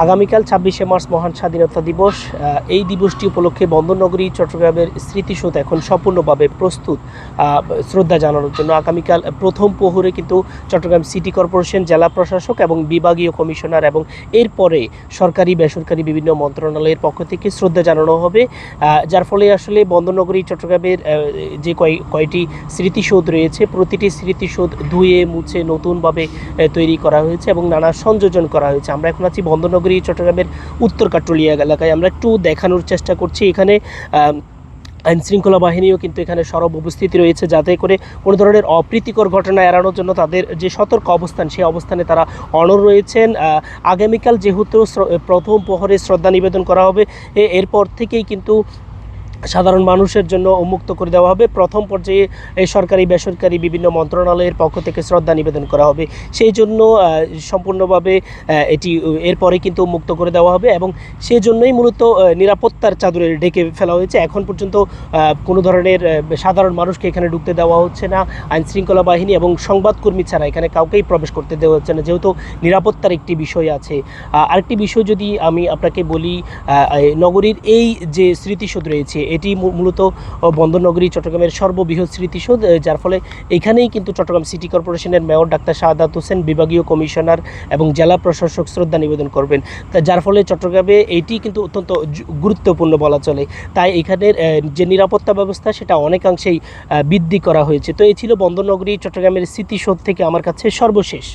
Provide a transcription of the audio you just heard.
আগামীকাল ২৬শে মার্চ মহান স্বাধীনতা দিবস। এই দিবসটি উপলক্ষে বন্দরনগরী চট্টগ্রামের স্মৃতিসৌধ এখন সম্পূর্ণভাবে প্রস্তুত শ্রদ্ধা জানানোর জন্য। আগামীকাল প্রথম প্রহরে কিন্তু চট্টগ্রাম সিটি কর্পোরেশন, জেলা প্রশাসক এবং বিভাগীয় কমিশনার এবং এরপরে সরকারি বেসরকারি বিভিন্ন মন্ত্রণালয়ের পক্ষ থেকে শ্রদ্ধা জানানো হবে, যার ফলে আসলে বন্দরনগরী চট্টগ্রামের যে কয়টি স্মৃতিসৌধ রয়েছে প্রতিটি স্মৃতিসৌধ ধুয়ে মুছে নতুনভাবে তৈরি করা হয়েছে এবং নানা সংযোজন করা হয়েছে। আমরা এখন আছি বন্দরনগরী চট্টগ্রামের উত্তর কাটুলিয়া এলাকায়। আমরা একটু দেখানোর চেষ্টা করছি। এখানে আইন শৃঙ্খলা বাহিনীও কিন্তু এখানে সরব উপস্থিতি রয়েছে, যাতে করে কোনো ধরনের অপ্রীতিকর ঘটনা এড়ানোর জন্য তাদের যে সতর্ক অবস্থান সেই অবস্থানে তারা অনড় রয়েছেন। আগামীকাল যেহেতু প্রথম প্রহরে শ্রদ্ধা নিবেদন করা হবে, এরপর থেকেই কিন্তু সাধারণ মানুষের জন্য উন্মুক্ত করে দেওয়া হবে। প্রথম পর্যায়ে সরকারি বেসরকারি বিভিন্ন মন্ত্রণালয়ের পক্ষ থেকে শ্রদ্ধা নিবেদন করা হবে, সেই জন্য সম্পূর্ণভাবে এটি এরপরে কিন্তু উন্মুক্ত করে দেওয়া হবে এবং সেই জন্যই মূলত নিরাপত্তার চাদরে ঢেকে ফেলা হয়েছে। এখন পর্যন্ত কোনো ধরনের সাধারণ মানুষকে এখানে ঢুকতে দেওয়া হচ্ছে না। আইন শৃঙ্খলা বাহিনী এবং সংবাদকর্মী ছাড়া এখানে কাউকেই প্রবেশ করতে দেওয়া হচ্ছে না, যেহেতু নিরাপত্তার একটি বিষয় আছে। আরেকটি বিষয় যদি আমি আপনাকে বলি, নগরীর এই যে স্মৃতিসৌধ রয়েছে এটি মূলত বন্দরনগরী চট্টগ্রামের সর্ববৃহৎ স্মৃতিসৌধ, যার ফলে এখানেই কিন্তু চট্টগ্রাম সিটি কর্পোরেশনের মেয়র ডাক্তার শাহাদাত হোসেন, বিভাগীয় কমিশনার এবং জেলা প্রশাসক শ্রদ্ধা নিবেদন করবেন। যার ফলে চট্টগ্রামে এটি কিন্তু অত্যন্ত গুরুত্বপূর্ণ বলা চলে। তাই এখানের যে নিরাপত্তা ব্যবস্থা সেটা অনেকাংশেই বৃদ্ধি করা হয়েছে। তো এই ছিল বন্দরনগরী চট্টগ্রামের স্মৃতিসৌধ থেকে আমার কাছে সর্বশেষ।